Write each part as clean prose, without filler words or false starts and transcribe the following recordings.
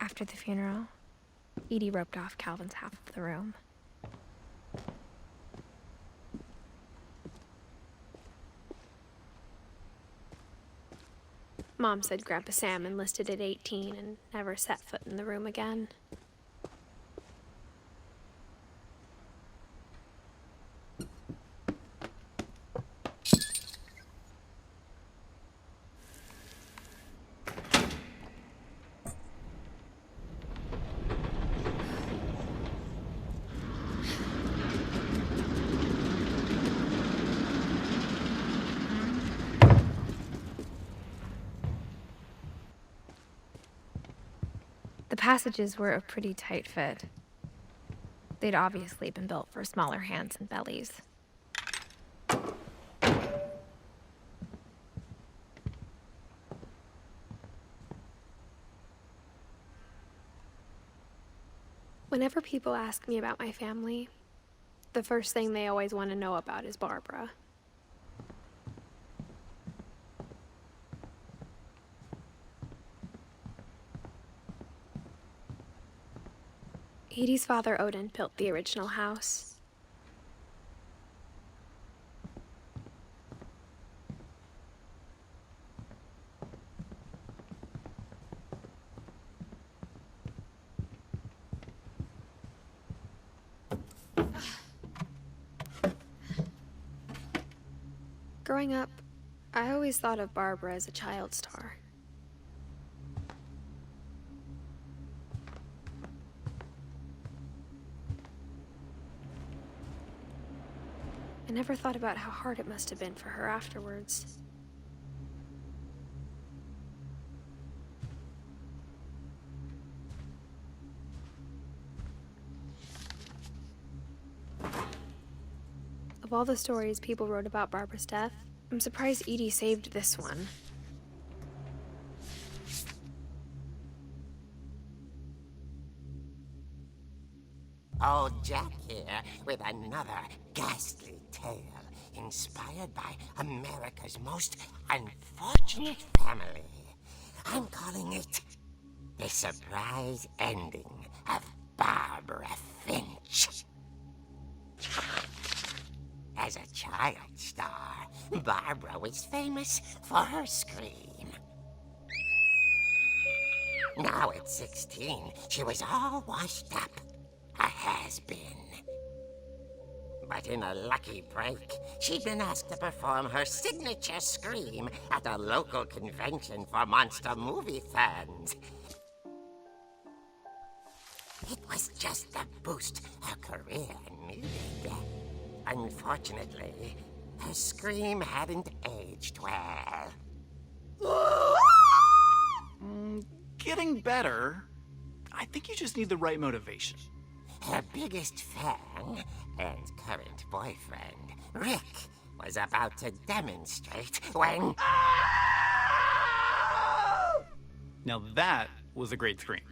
After the funeral, Edie roped off Calvin's half of the room. Mom said Grandpa Sam enlisted at 18 and never set foot in the room again. The passages were a pretty tight fit. They'd obviously been built for smaller hands and bellies. Whenever people ask me about my family, the first thing they always want to know about is Barbara. Edie's father, Odin, built the original house. Growing up, I always thought of Barbara as a child star. I never thought about how hard it must have been for her afterwards. Of all the stories people wrote about Barbara's death, I'm surprised Edie saved this one. Old Jack here with another ghastly tale inspired by America's most unfortunate family. I'm calling it The Surprise Ending of Barbara Finch. As a child star, Barbara was famous for her scream. Now at 16, she was all washed up. A has-been. But in a lucky break, she'd been asked to perform her signature scream at a local convention for monster movie fans. It was just the boost her career needed. Unfortunately, her scream hadn't aged well. Getting better. I think you just need the right motivation. Her biggest fan and current boyfriend, Rick, was about to demonstrate when... Now that was a great scream.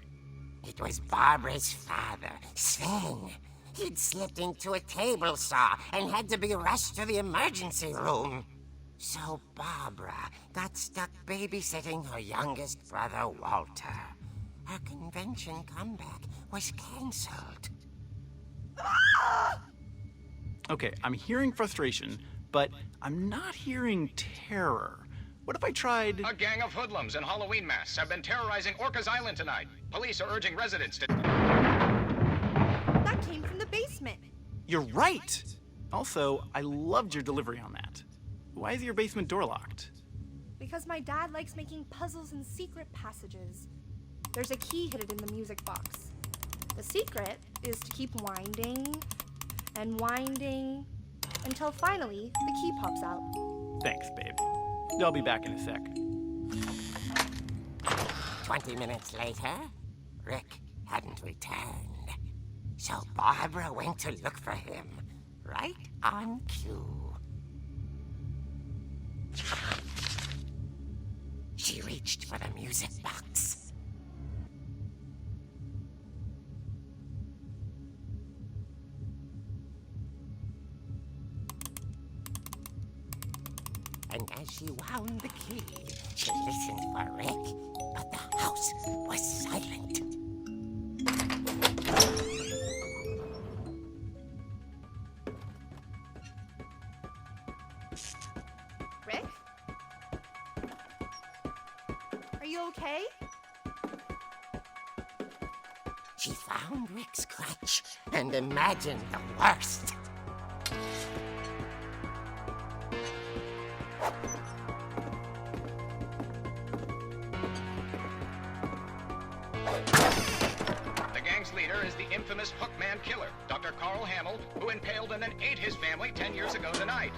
It was Barbara's father, Sven. He'd slipped into a table saw and had to be rushed to the emergency room. So Barbara got stuck babysitting her youngest brother, Walter. Her convention comeback was cancelled. Okay, I'm hearing frustration, but I'm not hearing terror. What if I tried... A gang of hoodlums in Halloween masks have been terrorizing Orcas Island tonight. Police are urging residents to... That came from the basement. You're right! Also, I loved your delivery on that. Why is your basement door locked? Because my dad likes making puzzles and secret passages. There's a key hidden in the music box. The secret is to keep winding and winding until finally the key pops out. Thanks, babe. I'll be back in a sec. 20 minutes later, Rick hadn't returned. So Barbara went to look for him, right on cue. She reached for the music box. And as she wound the key, she listened for Rick, but the house was silent. Are you okay? She found Rick's crutch and imagined the worst. The gang's leader is the infamous Hookman killer, Dr. Carl Hamill, who impaled and then ate his family 10 years ago tonight.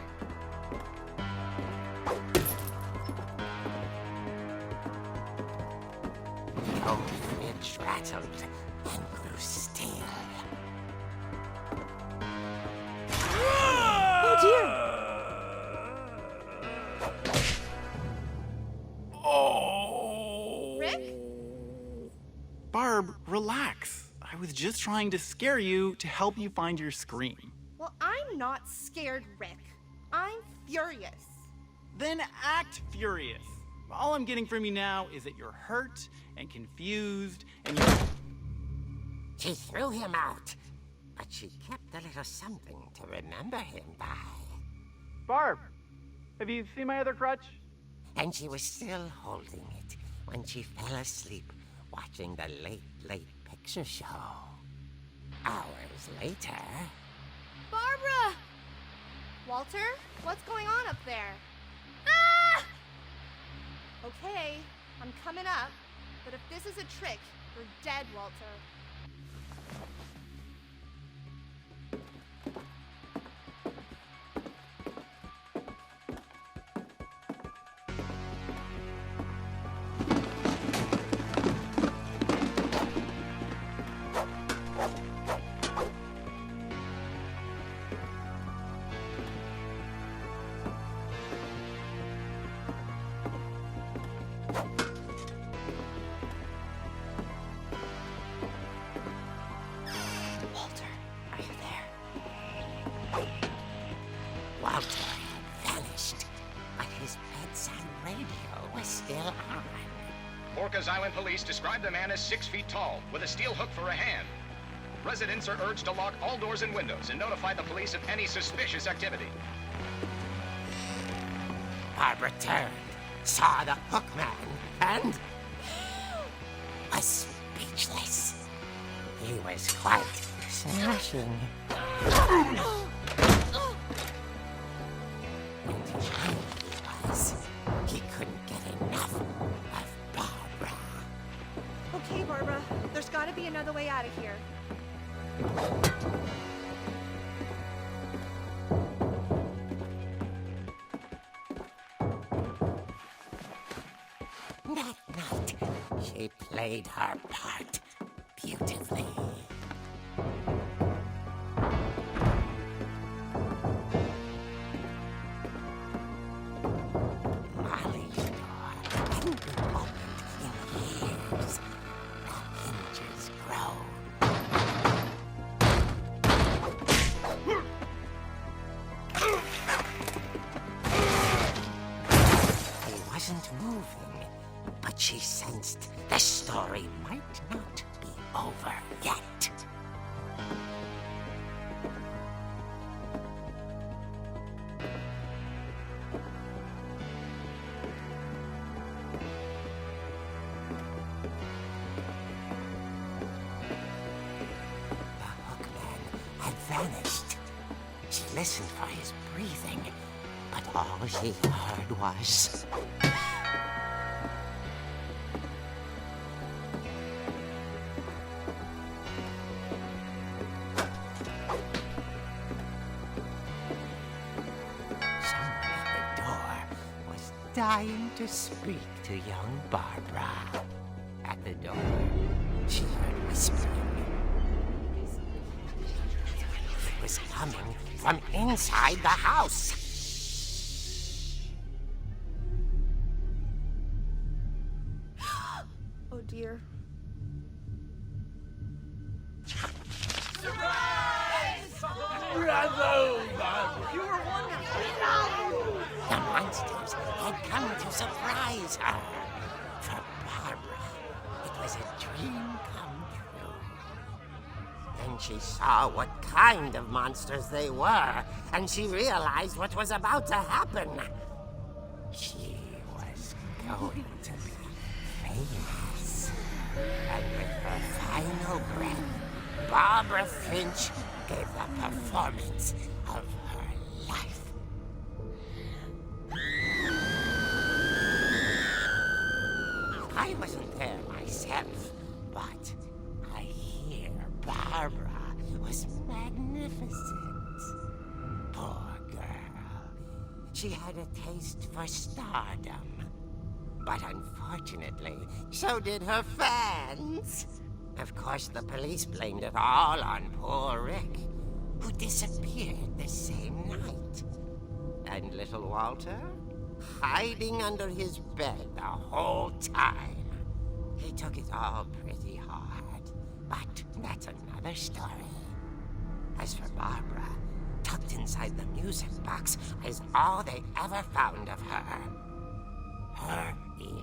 The old fridge rattled and grew still. Oh dear! Oh! Rick? Barb, relax. I was just trying to scare you to help you find your scream. Well, I'm not scared, Rick. I'm furious. Then act furious. All I'm getting from you now is that you're hurt and confused and you're... She threw him out, but she kept a little something to remember him by. Barb, have you seen my other crutch? And she was still holding it when she fell asleep watching the late picture show. Hours later... Barbara! Walter, what's going on up there? Ah! Okay, I'm coming up, but if this is a trick, you're dead, Walter. Walter had vanished, but his bedside radio was still on. Orcas Island police describe the man as 6 feet tall, with a steel hook for a hand. Residents are urged to lock all doors and windows and notify the police of any suspicious activity. Barbara turned, saw the hookman, and was speechless. He was quite smashing. And young he was. He couldn't get enough of Barbara. Okay, Barbara, there's gotta be another way out of here. That night, she played her part beautifully. Molly's door hadn't been opened in years. The hinges groaned. He wasn't moving, but she sensed the story might not be over yet. The hookman had vanished. She listened for his breathing, but all she heard was... Someone at the door was dying to speak to young Barbara. At the door, she heard whispering. It was coming from inside the house. Oh dear. The monsters had come to surprise her. For Barbara, it was a dream come true. Then she saw what kind of monsters they were, and she realized what was about to happen. She was going to be Barbara Finch gave the performance of her life. I wasn't there myself, but I hear Barbara was magnificent. Poor girl. She had a taste for stardom. But unfortunately, so did her fans. Of course, the police blamed it all on poor Rick, who disappeared the same night. And little Walter? Hiding under his bed the whole time. He took it all pretty hard, but that's another story. As for Barbara, tucked inside the music box is all they ever found of her. Her ear.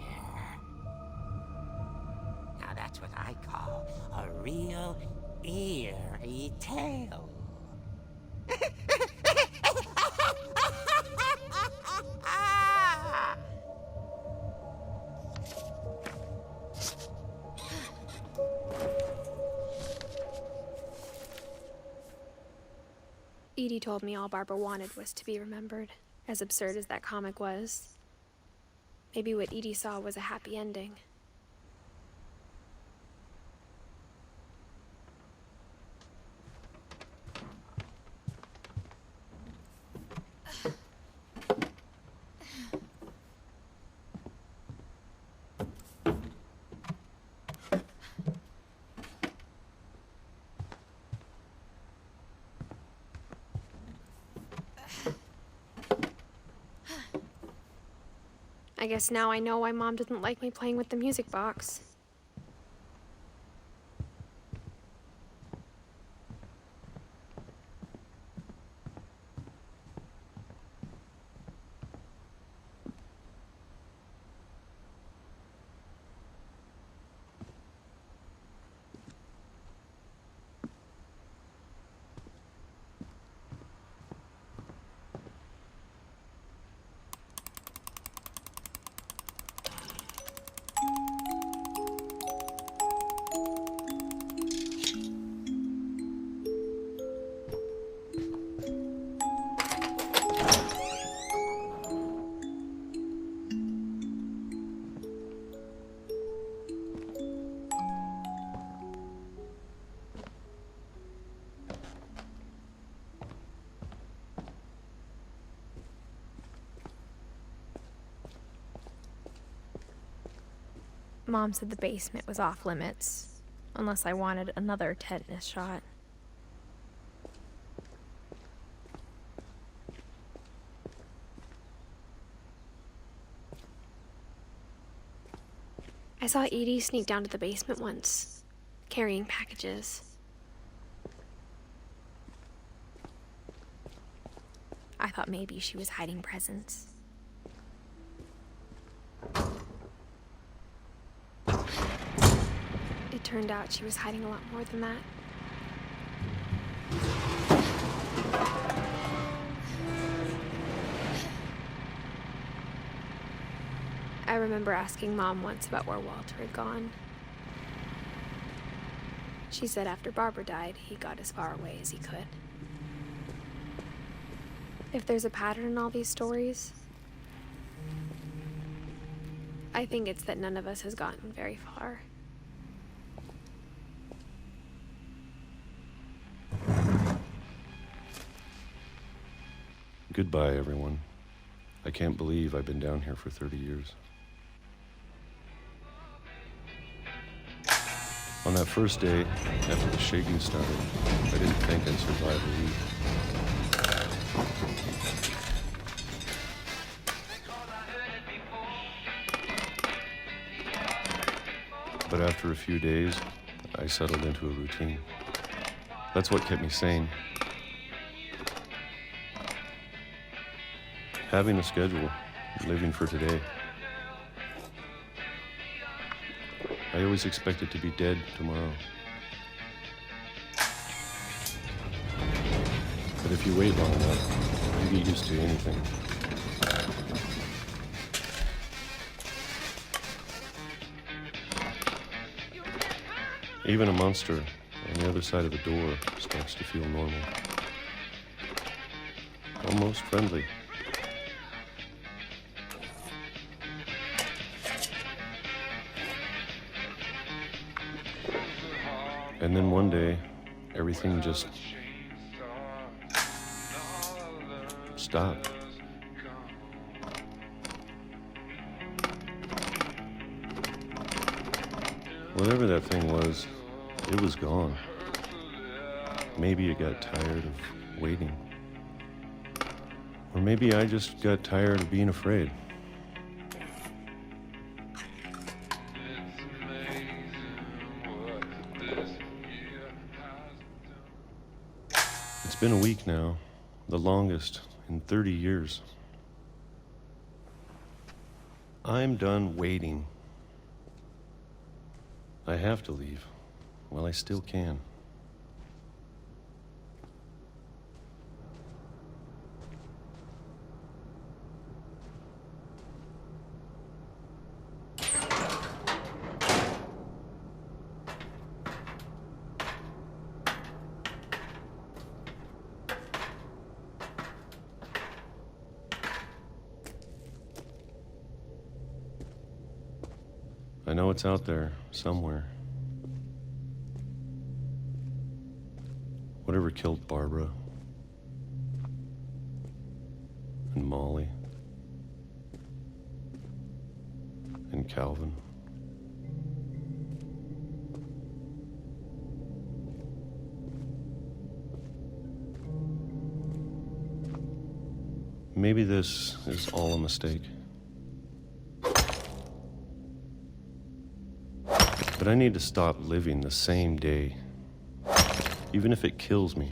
Now that's what I call a real eerie tale. Edie told me all Barbara wanted was to be remembered, as absurd as that comic was. Maybe what Edie saw was a happy ending. I guess now I know why Mom didn't like me playing with the music box. Mom said the basement was off limits, unless I wanted another tetanus shot. I saw Edie sneak down to the basement once, carrying packages. I thought maybe she was hiding presents. It turned out she was hiding a lot more than that. I remember asking Mom once about where Walter had gone. She said after Barbara died, he got as far away as he could. If there's a pattern in all these stories, I think it's that none of us has gotten very far. Goodbye, everyone. I can't believe I've been down here for 30 years. On that first day, after the shaking started, I didn't think I'd survive a week. But after a few days, I settled into a routine. That's what kept me sane. Having a schedule, living for today. I always expected to be dead tomorrow. But if you wait long enough, you get used to anything. Even a monster on the other side of the door starts to feel normal. Almost friendly. And then one day, everything just stopped. Whatever that thing was, it was gone. Maybe it got tired of waiting. Or maybe I just got tired of being afraid. It's been a week now, the longest in 30 years. I'm done waiting. I have to leave while I still can. I know it's out there somewhere. Whatever killed Barbara and Molly and Calvin. Maybe this is all a mistake. But I need to stop living the same day, even if it kills me.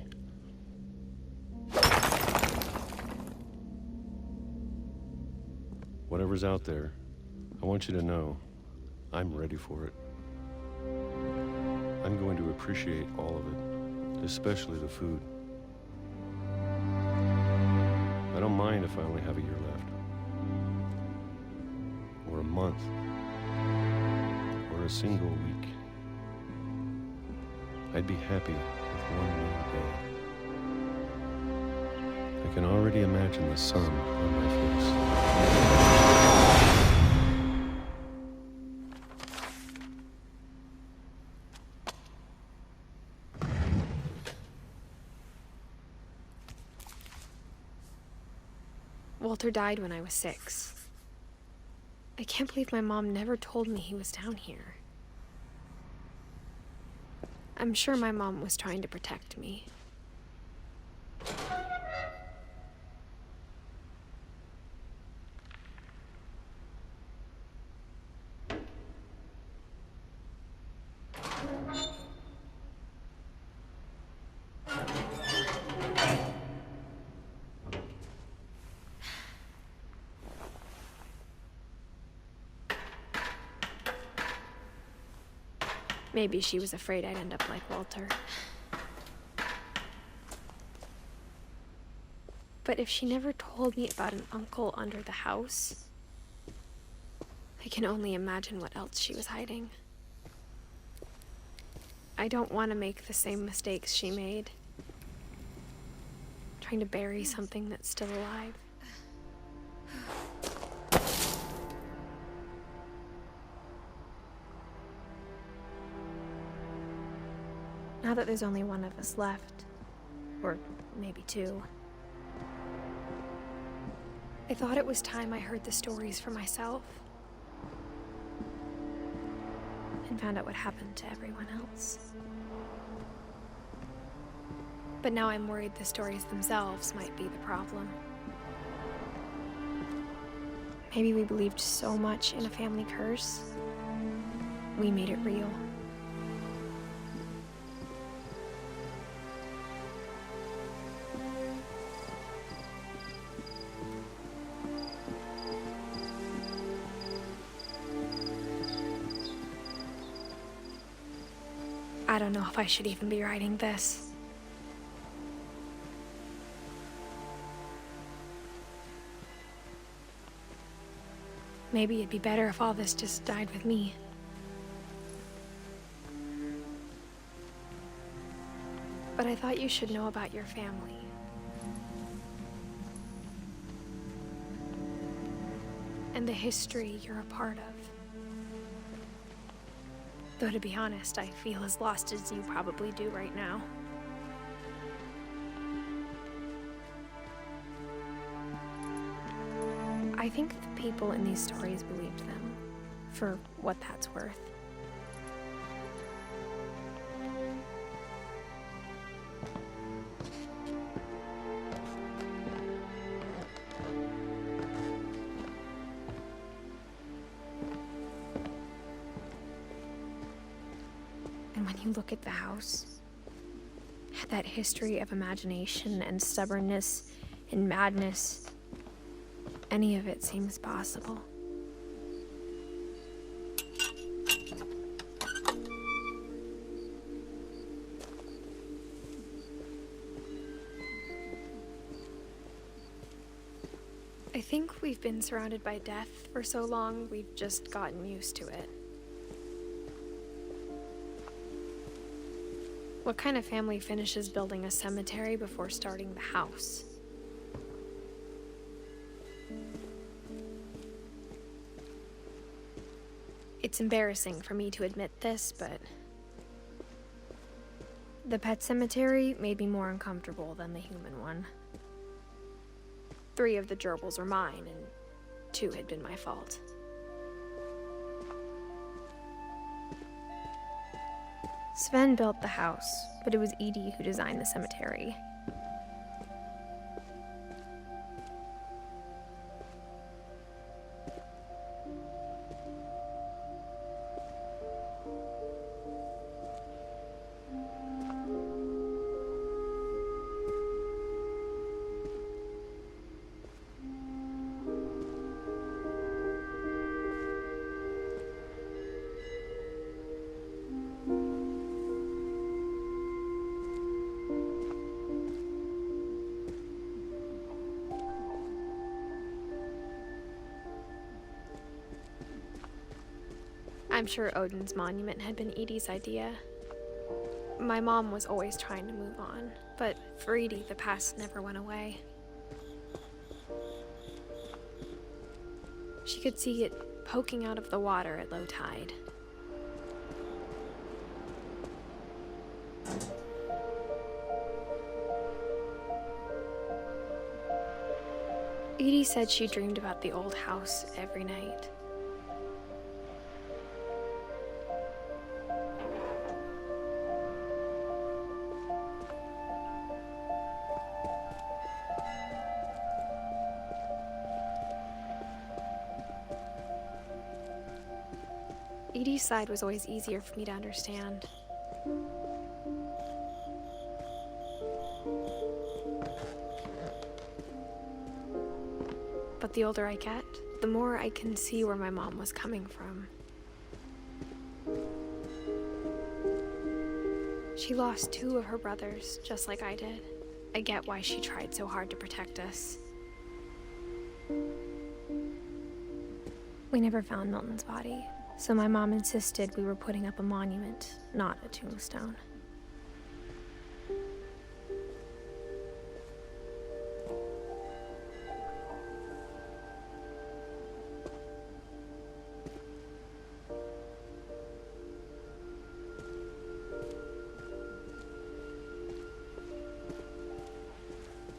Whatever's out there, I want you to know I'm ready for it. I'm going to appreciate all of it, especially the food. I don't mind if I only have a year left, or a month, or a single week. I'd be happy with one more day. I can already imagine the sun on my face. Walter died when I was 6. I can't believe my mom never told me he was down here. I'm sure my mom was trying to protect me. Maybe she was afraid I'd end up like Walter. But if she never told me about an uncle under the house, I can only imagine what else she was hiding. I don't want to make the same mistakes she made, trying to bury something that's still alive. Now that there's only one of us left, or maybe 2, I thought it was time I heard the stories for myself and found out what happened to everyone else. But now I'm worried the stories themselves might be the problem. Maybe we believed so much in a family curse, we made it real. I don't know if I should even be writing this. Maybe it'd be better if all this just died with me. But I thought you should know about your family. And the history you're a part of. Though to be honest, I feel as lost as you probably do right now. I think the people in these stories believed them, for what that's worth. And when you look at the house, that history of imagination and stubbornness and madness, any of it seems possible. I think we've been surrounded by death for so long, we've just gotten used to it. What kind of family finishes building a cemetery before starting the house? It's embarrassing for me to admit this, but the pet cemetery made me more uncomfortable than the human one. 3 of the gerbils are mine, and 2 had been my fault. Sven built the house, but it was Edie who designed the cemetery. I'm sure Odin's monument had been Edie's idea. My mom was always trying to move on, but for Edie, the past never went away. She could see it poking out of the water at low tide. Edie said she dreamed about the old house every night. Edie's side was always easier for me to understand. But the older I get, the more I can see where my mom was coming from. She lost 2 of her brothers, just like I did. I get why she tried so hard to protect us. We never found Milton's body, so my mom insisted we were putting up a monument, not a tombstone.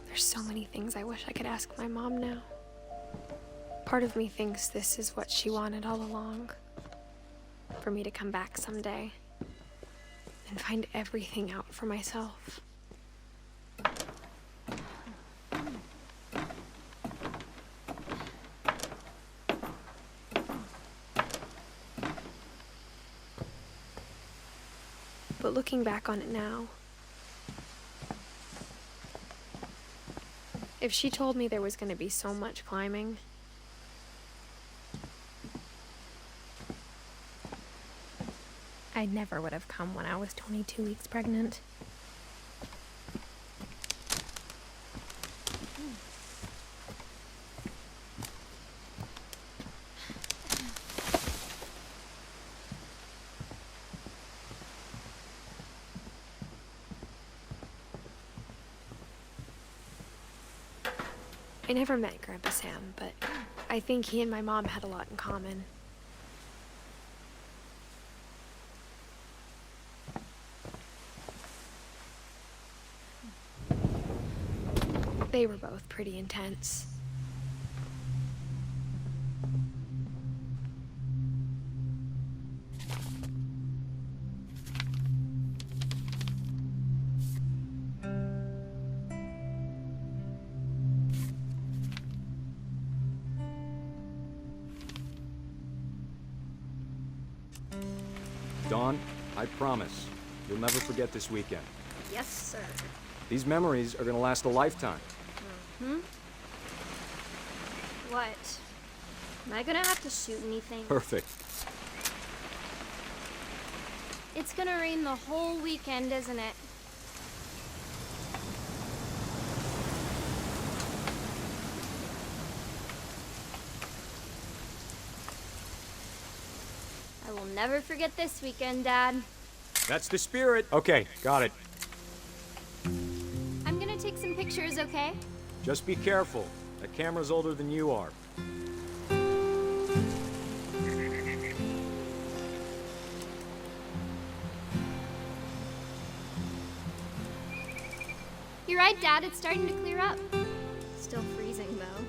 There's so many things I wish I could ask my mom now. Part of me thinks this is what she wanted all along. For me to come back someday and find everything out for myself. But looking back on it now, if she told me there was going to be so much climbing, I never would have come when I was 22 weeks pregnant. I never met Grandpa Sam, but I think he and my mom had a lot in common. They were both pretty intense. Dawn, I promise, you'll never forget this weekend. Yes, sir. These memories are gonna last a lifetime. What? Am I gonna have to shoot anything? Perfect. It's gonna rain the whole weekend, isn't it? I will never forget this weekend, Dad. That's the spirit. Okay, got it. I'm gonna take some pictures, okay? Just be careful. That camera's older than you are. You're right, Dad. It's starting to clear up. Still freezing, though.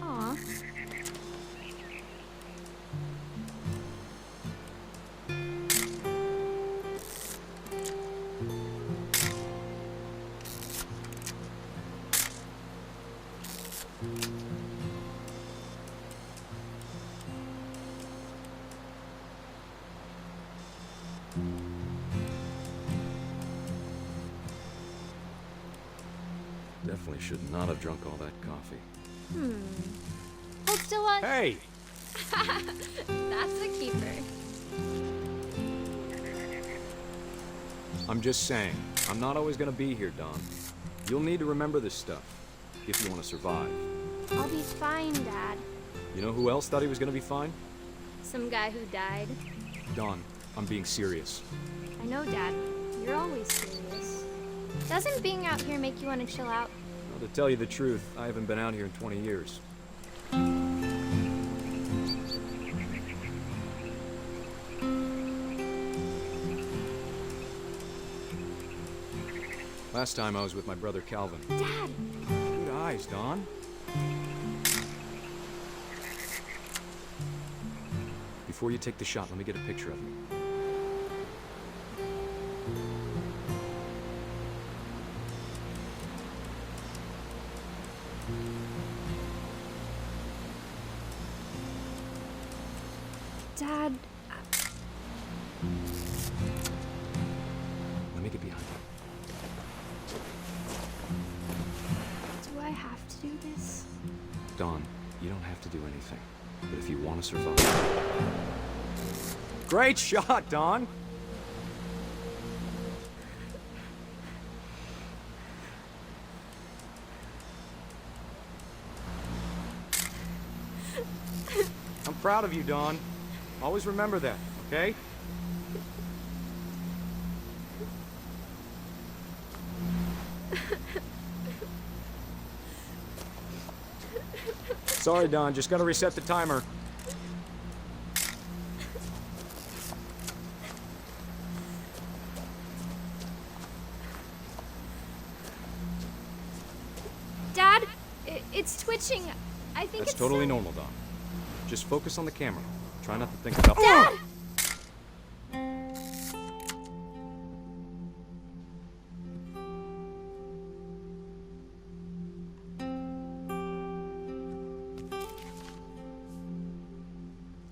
Aw. Definitely should not have drunk all that coffee. Hold still on. Hey! That's a keeper. I'm just saying, I'm not always gonna be here, Dawn. You'll need to remember this stuff, if you want to survive. I'll be fine, Dad. You know who else thought he was gonna be fine? Some guy who died. Dawn, I'm being serious. I know, Dad. You're always serious. Doesn't being out here make you want to chill out? Well, to tell you the truth, I haven't been out here in 20 years. Last time I was with my brother Calvin. Dad! Good eyes, Dawn. Before you take the shot, let me get a picture of you. Dad, Let me get behind you. do I have to do this? Dawn, you don't have to do anything. But if you want to survive... Great shot, Dawn! I'm proud of you, Dawn. Always remember that, okay? Sorry, Dawn. Just gotta reset the timer. Dad, it's twitching. I think That's it's totally normal, Dawn. Just focus on the camera. Try not to think about... Dad!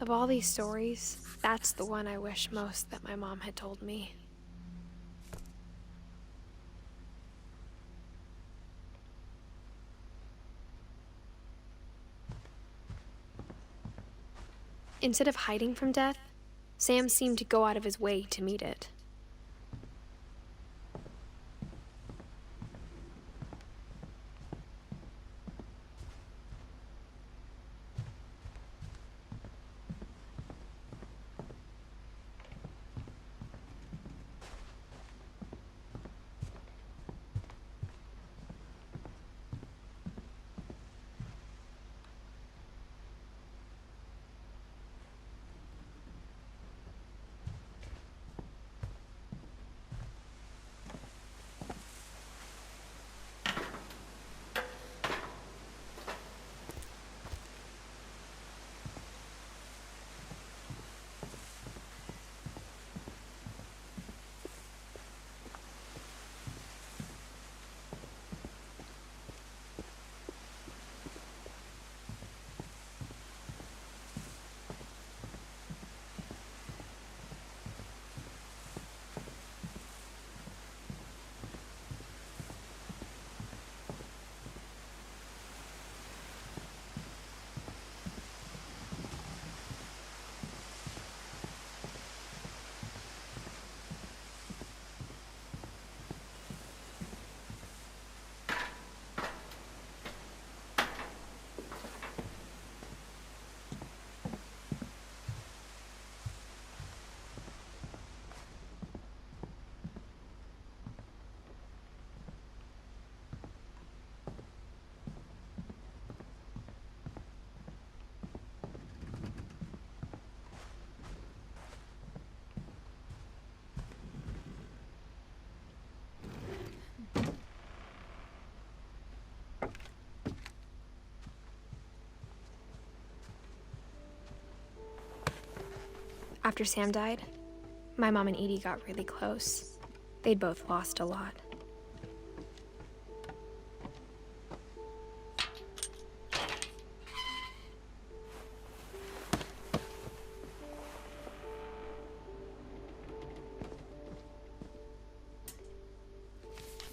Of all these stories, that's the one I wish most that my mom had told me. Instead of hiding from death, Sam seemed to go out of his way to meet it. After Sam died, my mom and Edie got really close. They'd both lost a lot.